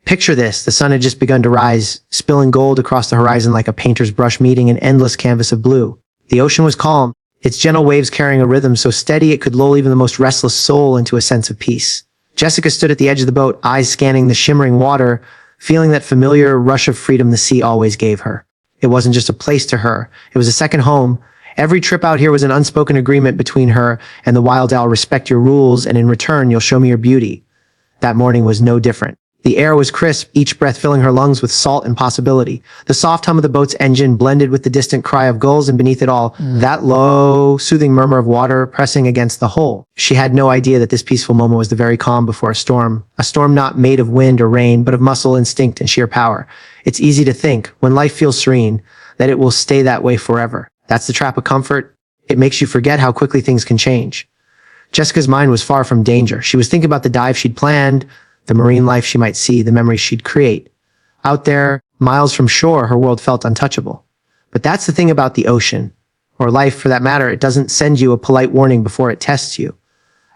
Picture this, the sun had just begun to rise, spilling gold across the horizon like a painter's brush meeting an endless canvas of blue. The ocean was calm, its gentle waves carrying a rhythm so steady it could lull even the most restless soul into a sense of peace. Jessica stood at the edge of the boat, eyes scanning the shimmering water, feeling that familiar rush of freedom the sea always gave her. It wasn't just a place to her, it was a second home. Every trip out here was an unspoken agreement between her and the wild owl: respect your rules, and in return you'll show me your beauty. That morning was no different. The air was crisp, each breath filling her lungs with salt and possibility. The soft hum of the boat's engine blended with the distant cry of gulls, and beneath it all, that low, soothing murmur of water pressing against the hull. She had no idea that this peaceful moment was the very calm before a storm not made of wind or rain, but of muscle, instinct, and sheer power. It's easy to think, when life feels serene, that it will stay that way forever. That's the trap of comfort. It makes you forget how quickly things can change. Jessica's mind was far from danger. She was thinking about the dive she'd planned, the marine life she might see, the memories she'd create. Out there, miles from shore, her world felt untouchable. But that's the thing about the ocean, or life for that matter. It doesn't send you a polite warning before it tests you.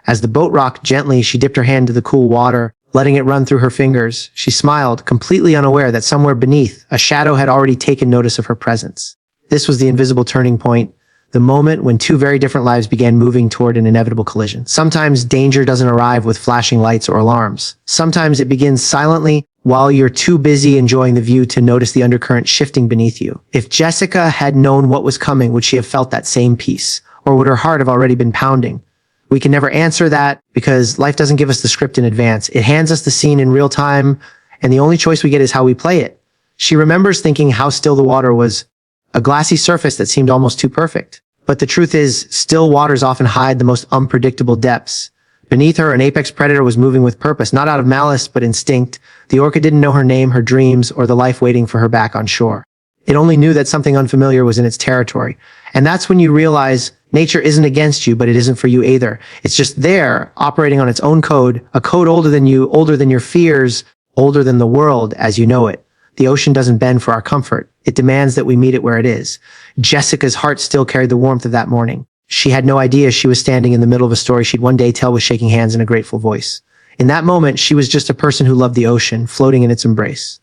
As the boat rocked gently, she dipped her hand into the cool water, letting it run through her fingers. She smiled, completely unaware that somewhere beneath, a shadow had already taken notice of her presence. This was the invisible turning point, the moment when two very different lives began moving toward an inevitable collision. Sometimes danger doesn't arrive with flashing lights or alarms. Sometimes it begins silently while you're too busy enjoying the view to notice the undercurrent shifting beneath you. If Jessica had known what was coming, would she have felt that same peace? Or would her heart have already been pounding? We can never answer that because life doesn't give us the script in advance. It hands us the scene in real time, and the only choice we get is how we play it. She remembers thinking how still the water was, a glassy surface that seemed almost too perfect. But the truth is, still waters often hide the most unpredictable depths. Beneath her, an apex predator was moving with purpose, not out of malice, but instinct. The orca didn't know her name, her dreams, or the life waiting for her back on shore. It only knew that something unfamiliar was in its territory. And that's when you realize nature isn't against you, but it isn't for you either. It's just there, operating on its own code, a code older than you, older than your fears, older than the world as you know it. The ocean doesn't bend for our comfort. It demands that we meet it where it is. Jessica's heart still carried the warmth of that morning. She had no idea she was standing in the middle of a story she'd one day tell with shaking hands and a grateful voice. In that moment, she was just a person who loved the ocean, floating in its embrace.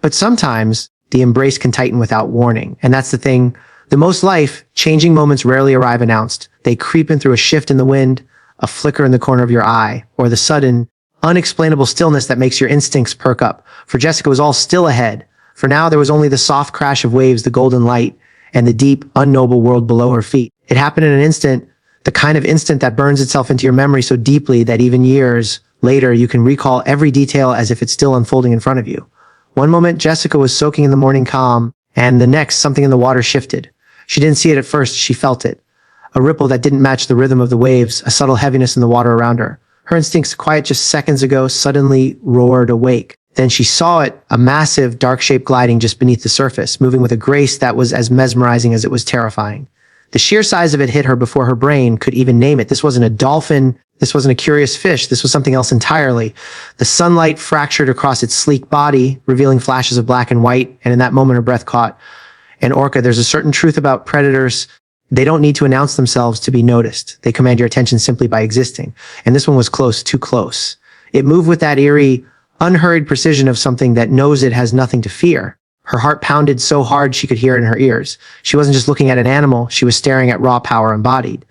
But sometimes, the embrace can tighten without warning. And that's the thing. The most life-changing moments rarely arrive announced. They creep in through a shift in the wind, a flicker in the corner of your eye, or the sudden, unexplainable stillness that makes your instincts perk up. For Jessica, it was all still ahead. For now, there was only the soft crash of waves, the golden light, and the deep, unknowable world below her feet. It happened in an instant, the kind of instant that burns itself into your memory so deeply that even years later, you can recall every detail as if it's still unfolding in front of you. One moment, Jessica was soaking in the morning calm, and the next, something in the water shifted. She didn't see it at first, she felt it. A ripple that didn't match the rhythm of the waves, a subtle heaviness in the water around her. Her instincts, quiet just seconds ago, suddenly roared awake. Then she saw it, a massive, dark shape gliding just beneath the surface, moving with a grace that was as mesmerizing as it was terrifying. The sheer size of it hit her before her brain could even name it. This wasn't a dolphin, this wasn't a curious fish, this was something else entirely. The sunlight fractured across its sleek body, revealing flashes of black and white, and in that moment her breath caught. And Orca, there's a certain truth about predators. They don't need to announce themselves to be noticed. They command your attention simply by existing. And this one was close, too close. It moved with that eerie, unhurried precision of something that knows it has nothing to fear. Her heart pounded so hard she could hear it in her ears. She wasn't just looking at an animal, she was staring at raw power embodied.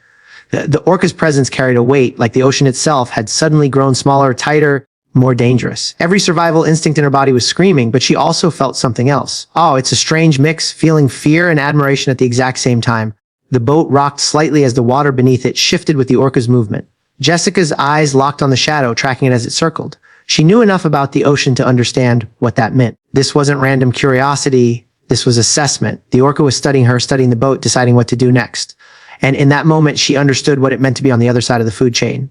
The orca's presence carried a weight, like the ocean itself had suddenly grown smaller, tighter, more dangerous. Every survival instinct in her body was screaming, but she also felt something else. Oh, it's a strange mix, feeling fear and admiration at the exact same time. The boat rocked slightly as the water beneath it shifted with the orca's movement. Jessica's eyes locked on the shadow, tracking it as it circled. She knew enough about the ocean to understand what that meant. This wasn't random curiosity, this was assessment. The orca was studying her, studying the boat, deciding what to do next. And in that moment, she understood what it meant to be on the other side of the food chain.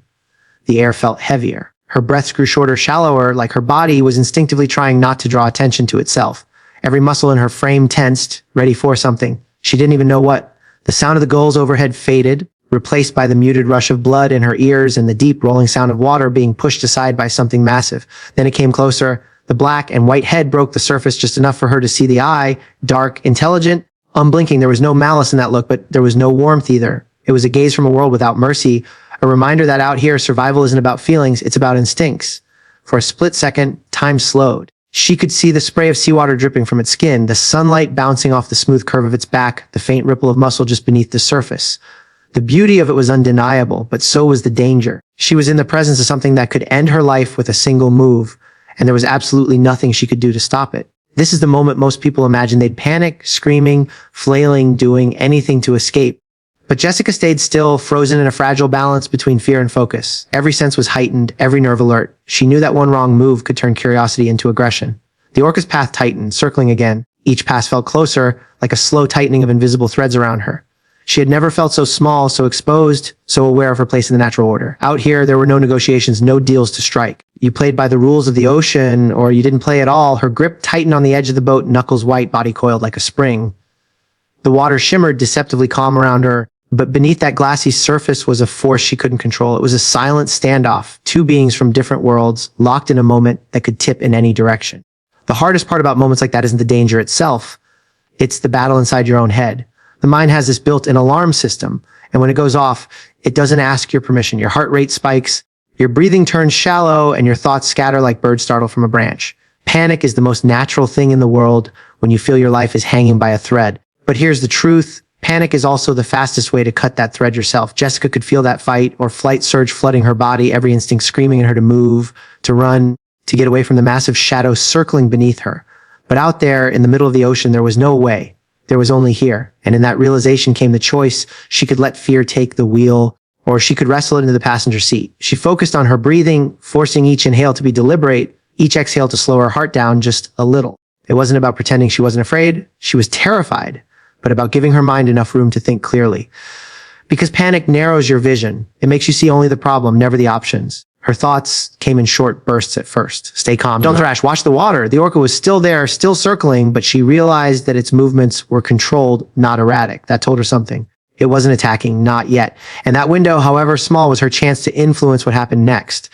The air felt heavier. Her breaths grew shorter, shallower, like her body was instinctively trying not to draw attention to itself. Every muscle in her frame tensed, ready for something. She didn't even know what. The sound of the gulls overhead faded, replaced by the muted rush of blood in her ears and the deep rolling sound of water being pushed aside by something massive. Then it came closer. The black and white head broke the surface just enough for her to see the eye, dark, intelligent, unblinking. There was no malice in that look, but there was no warmth either. It was a gaze from a world without mercy, a reminder that out here, survival isn't about feelings, it's about instincts. For a split second, time slowed. She could see the spray of seawater dripping from its skin, the sunlight bouncing off the smooth curve of its back, the faint ripple of muscle just beneath the surface. The beauty of it was undeniable, but so was the danger. She was in the presence of something that could end her life with a single move, and there was absolutely nothing she could do to stop it. This is the moment most people imagine they'd panic, screaming, flailing, doing anything to escape. But Jessica stayed still, frozen in a fragile balance between fear and focus. Every sense was heightened, every nerve alert. She knew that one wrong move could turn curiosity into aggression. The Orca's path tightened, circling again. Each pass felt closer, like a slow tightening of invisible threads around her. She had never felt so small, so exposed, so aware of her place in the natural order. Out here, there were no negotiations, no deals to strike. You played by the rules of the ocean, or you didn't play at all. Her grip tightened on the edge of the boat, knuckles white, body coiled like a spring. The water shimmered, deceptively calm around her, but beneath that glassy surface was a force she couldn't control. It was a silent standoff, two beings from different worlds, locked in a moment that could tip in any direction. The hardest part about moments like that isn't the danger itself. It's the battle inside your own head. The mind has this built-in alarm system, and when it goes off, it doesn't ask your permission. Your heart rate spikes, your breathing turns shallow, and your thoughts scatter like birds startled from a branch. Panic is the most natural thing in the world when you feel your life is hanging by a thread. But here's the truth. Panic is also the fastest way to cut that thread yourself. Jessica could feel that fight or flight surge flooding her body, every instinct screaming at her to move, to run, to get away from the massive shadow circling beneath her. But out there in the middle of the ocean, there was no way. There was only here. And in that realization came the choice. She could let fear take the wheel, or she could wrestle it into the passenger seat. She focused on her breathing, forcing each inhale to be deliberate, each exhale to slow her heart down just a little. It wasn't about pretending she wasn't afraid. She was terrified, but about giving her mind enough room to think clearly. Because panic narrows your vision. It makes you see only the problem, never the options. Her thoughts came in short bursts at first. Stay calm, don't thrash, watch the water. The orca was still there, still circling, but she realized that its movements were controlled, not erratic. That told her something. It wasn't attacking, not yet. And that window, however small, was her chance to influence what happened next.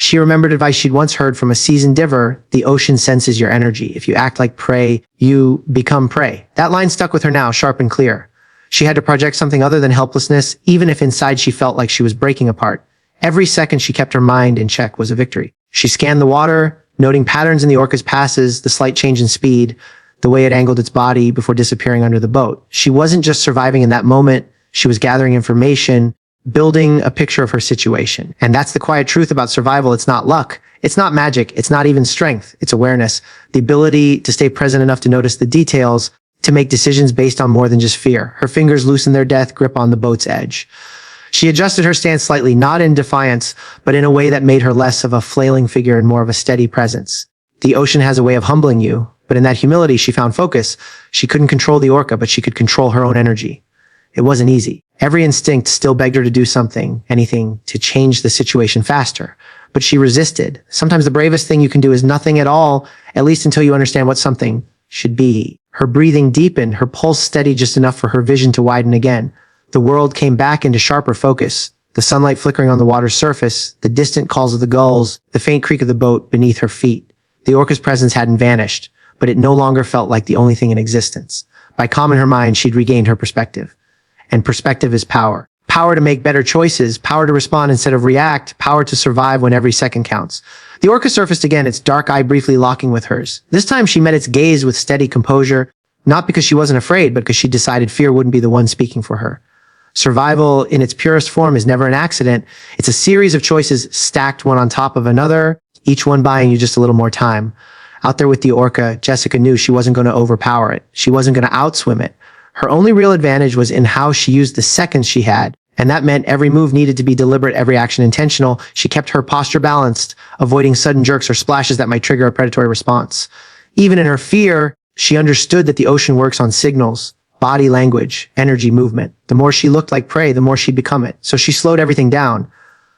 She remembered advice she'd once heard from a seasoned diver: the ocean senses your energy. If you act like prey, you become prey. That line stuck with her now, sharp and clear. She had to project something other than helplessness, even if inside she felt like she was breaking apart. Every second she kept her mind in check was a victory. She scanned the water, noting patterns in the orca's passes, the slight change in speed, the way it angled its body before disappearing under the boat. She wasn't just surviving in that moment, she was gathering information, building a picture of her situation. And that's the quiet truth about survival. It's not luck. It's not magic. It's not even strength. It's awareness. The ability to stay present enough to notice the details, to make decisions based on more than just fear. Her fingers loosened their death grip on the boat's edge. She adjusted her stance slightly, not in defiance, but in a way that made her less of a flailing figure and more of a steady presence. The ocean has a way of humbling you, but in that humility she found focus. She couldn't control the orca, but she could control her own energy. It wasn't easy. Every instinct still begged her to do something, anything, to change the situation faster. But she resisted. Sometimes the bravest thing you can do is nothing at all, at least until you understand what something should be. Her breathing deepened, her pulse steadied just enough for her vision to widen again. The world came back into sharper focus. The sunlight flickering on the water's surface, the distant calls of the gulls, the faint creak of the boat beneath her feet. The orca's presence hadn't vanished, but it no longer felt like the only thing in existence. By calming her mind, she'd regained her perspective. And perspective is power. Power to make better choices, power to respond instead of react, power to survive when every second counts. The orca surfaced again, its dark eye briefly locking with hers. This time she met its gaze with steady composure, not because she wasn't afraid, but because she decided fear wouldn't be the one speaking for her. Survival in its purest form is never an accident. It's a series of choices stacked one on top of another, each one buying you just a little more time. Out there with the orca, Jessica knew she wasn't going to overpower it. She wasn't going to outswim it. Her only real advantage was in how she used the seconds she had, and that meant every move needed to be deliberate, every action intentional. She kept her posture balanced, avoiding sudden jerks or splashes that might trigger a predatory response. Even in her fear, she understood that the ocean works on signals, body language, energy, movement. The more she looked like prey, the more she'd become it. So she slowed everything down.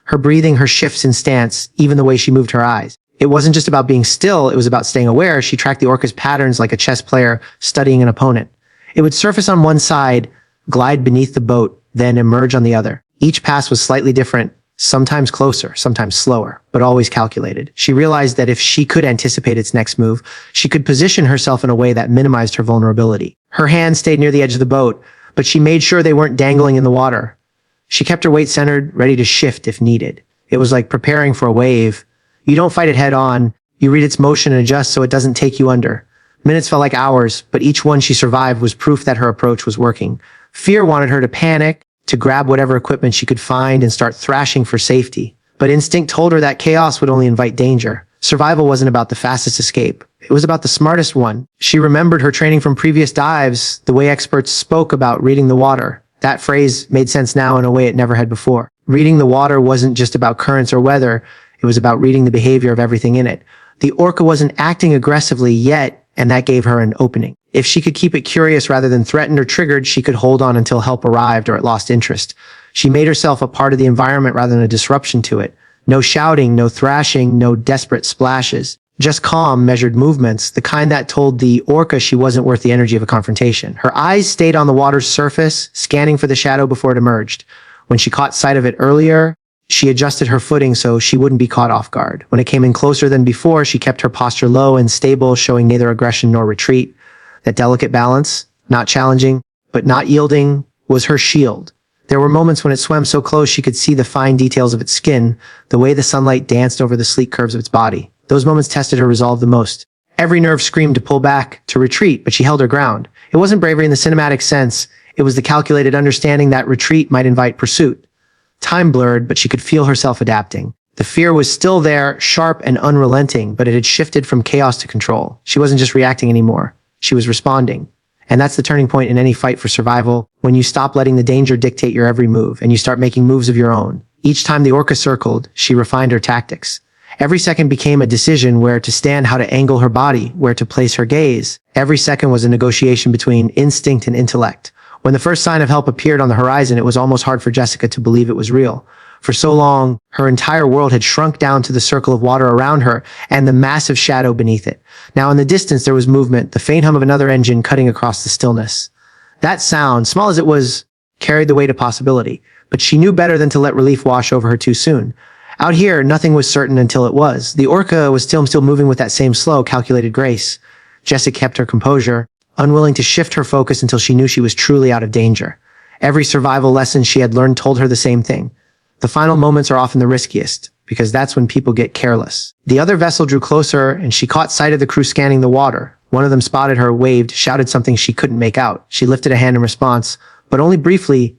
Her breathing, her shifts in stance, even the way she moved her eyes. It wasn't just about being still, it was about staying aware. She tracked the orca's patterns like a chess player studying an opponent. It would surface on one side, glide beneath the boat, then emerge on the other. Each pass was slightly different, sometimes closer, sometimes slower, but always calculated. She realized that if she could anticipate its next move, she could position herself in a way that minimized her vulnerability. Her hands stayed near the edge of the boat, but she made sure they weren't dangling in the water. She kept her weight centered, ready to shift if needed. It was like preparing for a wave, You don't fight it head on, you read its motion and adjust so it doesn't take you under. Minutes felt like hours, but each one she survived was proof that her approach was working. Fear wanted her to panic, to grab whatever equipment she could find and start thrashing for safety. But instinct told her that chaos would only invite danger. Survival wasn't about the fastest escape. It was about the smartest one. She remembered her training from previous dives, the way experts spoke about reading the water. That phrase made sense now in a way it never had before. Reading the water wasn't just about currents or weather. It was about reading the behavior of everything in it. The orca wasn't acting aggressively yet, and that gave her an opening. If she could keep it curious rather than threatened or triggered, she could hold on until help arrived or it lost interest. She made herself a part of the environment rather than a disruption to it. No shouting, no thrashing, no desperate splashes. Just calm, measured movements, the kind that told the orca she wasn't worth the energy of a confrontation. Her eyes stayed on the water's surface, scanning for the shadow before it emerged. When she caught sight of it earlier, she adjusted her footing so she wouldn't be caught off guard. When it came in closer than before, she kept her posture low and stable, showing neither aggression nor retreat. That delicate balance, not challenging, but not yielding, was her shield. There were moments when it swam so close she could see the fine details of its skin, the way the sunlight danced over the sleek curves of its body. Those moments tested her resolve the most. Every nerve screamed to pull back, to retreat, but she held her ground. It wasn't bravery in the cinematic sense. It was the calculated understanding that retreat might invite pursuit. Time blurred, but she could feel herself adapting. The fear was still there, sharp and unrelenting, but it had shifted from chaos to control. She wasn't just reacting anymore. She was responding. And that's the turning point in any fight for survival, when you stop letting the danger dictate your every move and you start making moves of your own. Each time the orca circled, she refined her tactics. Every second became a decision: where to stand, how to angle her body, where to place her gaze. Every second was a negotiation between instinct and intellect. When the first sign of help appeared on the horizon, it was almost hard for Jessica to believe it was real. For so long, her entire world had shrunk down to the circle of water around her and the massive shadow beneath it. Now in the distance there was movement, the faint hum of another engine cutting across the stillness. That sound, small as it was, carried the weight of possibility, but she knew better than to let relief wash over her too soon. Out here, nothing was certain until it was. The orca was still moving with that same slow, calculated grace. Jessica kept her composure, unwilling to shift her focus until she knew she was truly out of danger. Every survival lesson she had learned told her the same thing. The final moments are often the riskiest, because that's when people get careless. The other vessel drew closer, and she caught sight of the crew scanning the water. One of them spotted her, waved, shouted something she couldn't make out. She lifted a hand in response, but only briefly.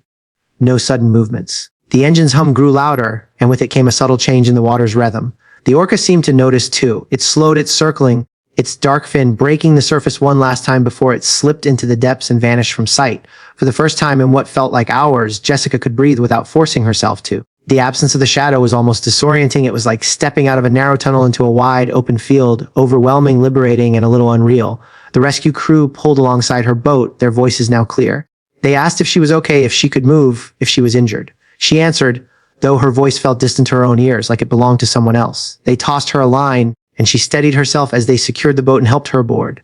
No sudden movements. The engine's hum grew louder, and with it came a subtle change in the water's rhythm. The orca seemed to notice too. It slowed its circling, its dark fin breaking the surface one last time before it slipped into the depths and vanished from sight. For the first time in what felt like hours, Jessica could breathe without forcing herself to. The absence of the shadow was almost disorienting. It was like stepping out of a narrow tunnel into a wide, open field, overwhelming, liberating, and a little unreal. The rescue crew pulled alongside her boat, their voices now clear. They asked if she was okay, if she could move, if she was injured. She answered, though her voice felt distant to her own ears, like it belonged to someone else. They tossed her a line, and she steadied herself as they secured the boat and helped her aboard.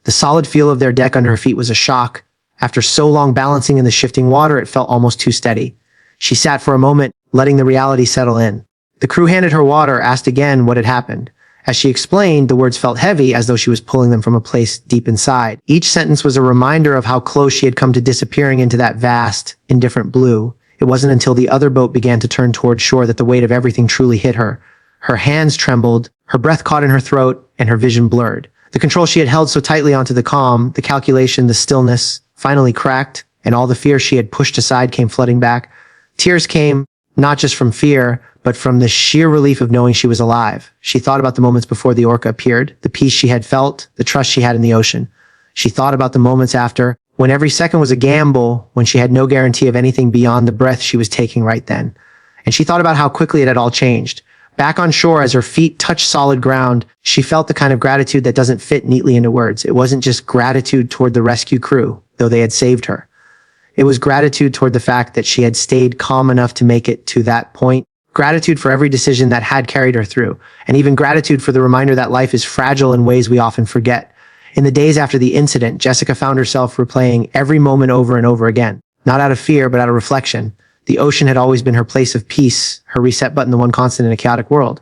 The solid feel of their deck under her feet was a shock. After so long balancing in the shifting water, it felt almost too steady. She sat for a moment, letting the reality settle in. The crew handed her water, asked again what had happened. As she explained, the words felt heavy, as though she was pulling them from a place deep inside. Each sentence was a reminder of how close she had come to disappearing into that vast, indifferent blue. It wasn't until the other boat began to turn toward shore that the weight of everything truly hit her. Her hands trembled, her breath caught in her throat, and her vision blurred. The control she had held so tightly onto the calm, the calculation, the stillness, finally cracked, and all the fear she had pushed aside came flooding back. Tears came, not just from fear, but from the sheer relief of knowing she was alive. She thought about the moments before the orca appeared, the peace she had felt, the trust she had in the ocean. She thought about the moments after, when every second was a gamble, when she had no guarantee of anything beyond the breath she was taking right then. And she thought about how quickly it had all changed. Back on shore, as her feet touched solid ground, she felt the kind of gratitude that doesn't fit neatly into words. It wasn't just gratitude toward the rescue crew, though they had saved her. It was gratitude toward the fact that she had stayed calm enough to make it to that point. Gratitude for every decision that had carried her through, and even gratitude for the reminder that life is fragile in ways we often forget. In the days after the incident, Jessica found herself replaying every moment over and over again, not out of fear, but out of reflection. The ocean had always been her place of peace, her reset button, the one constant in a chaotic world.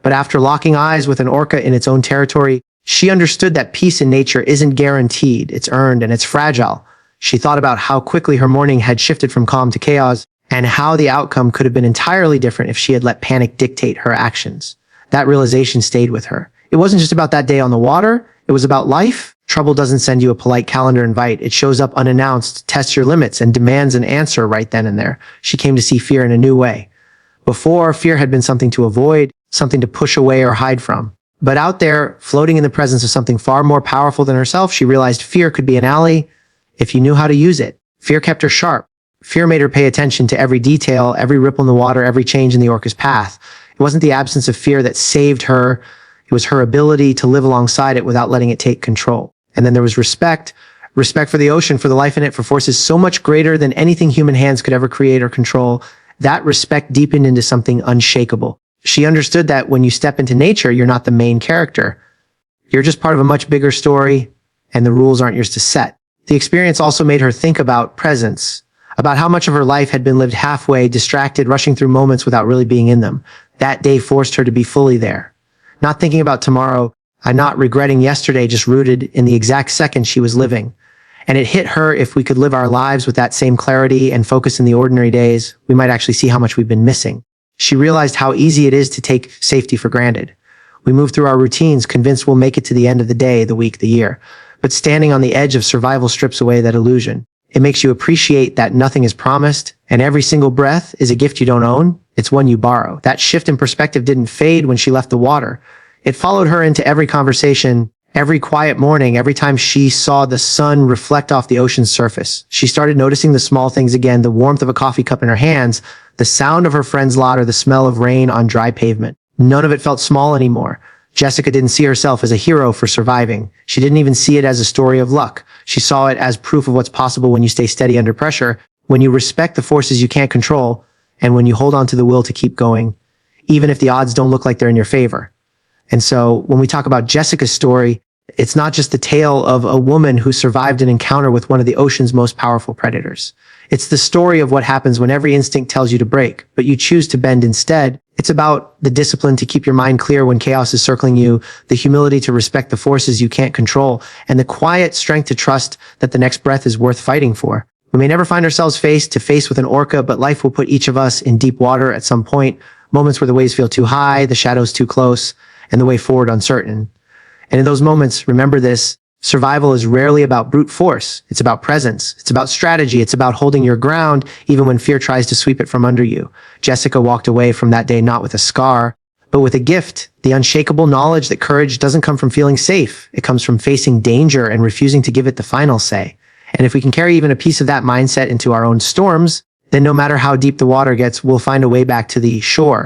But after locking eyes with an orca in its own territory, she understood that peace in nature isn't guaranteed, it's earned, and it's fragile. She thought about how quickly her morning had shifted from calm to chaos, and how the outcome could have been entirely different if she had let panic dictate her actions. That realization stayed with her. It wasn't just about that day on the water, it was about life. Trouble doesn't send you a polite calendar invite. It shows up unannounced, tests your limits, and demands an answer right then and there. She came to see fear in a new way. Before, fear had been something to avoid, something to push away or hide from. But out there, floating in the presence of something far more powerful than herself, she realized fear could be an ally if you knew how to use it. Fear kept her sharp. Fear made her pay attention to every detail, every ripple in the water, every change in the orca's path. It wasn't the absence of fear that saved her. It was her ability to live alongside it without letting it take control. And then there was respect for the ocean, for the life in it, for forces so much greater than anything human hands could ever create or control. That respect deepened into something unshakable. She understood that when you step into nature, you're not the main character. You're just part of a much bigger story, and the rules aren't yours to set. The experience also made her think about presence, about how much of her life had been lived halfway, distracted, rushing through moments without really being in them. That day forced her to be fully there. Not thinking about tomorrow, not regretting yesterday, just rooted in the exact second she was living. And it hit her, if we could live our lives with that same clarity and focus in the ordinary days, we might actually see how much we've been missing. She realized how easy it is to take safety for granted. We move through our routines, convinced we'll make it to the end of the day, the week, the year. But standing on the edge of survival strips away that illusion. It makes you appreciate that nothing is promised, and every single breath is a gift you don't own. It's one you borrow. That shift in perspective didn't fade when she left the water. It followed her into every conversation, every quiet morning, every time she saw the sun reflect off the ocean's surface. She started noticing the small things again, the warmth of a coffee cup in her hands, the sound of her friend's laughter, the smell of rain on dry pavement. None of it felt small anymore. Jessica didn't see herself as a hero for surviving. She didn't even see it as a story of luck. She saw it as proof of what's possible when you stay steady under pressure, when you respect the forces you can't control, and when you hold on to the will to keep going, even if the odds don't look like they're in your favor. And so when we talk about Jessica's story, it's not just the tale of a woman who survived an encounter with one of the ocean's most powerful predators. It's the story of what happens when every instinct tells you to break, but you choose to bend instead. It's about the discipline to keep your mind clear when chaos is circling you, the humility to respect the forces you can't control, and the quiet strength to trust that the next breath is worth fighting for. We may never find ourselves face to face with an orca, but life will put each of us in deep water at some point, moments where the waves feel too high, the shadows too close, and the way forward uncertain. And in those moments, remember this, survival is rarely about brute force. It's about presence. It's about strategy. It's about holding your ground, even when fear tries to sweep it from under you. Jessica walked away from that day not with a scar, but with a gift, the unshakable knowledge that courage doesn't come from feeling safe. It comes from facing danger and refusing to give it the final say. And if we can carry even a piece of that mindset into our own storms, then no matter how deep the water gets, we'll find a way back to the shore.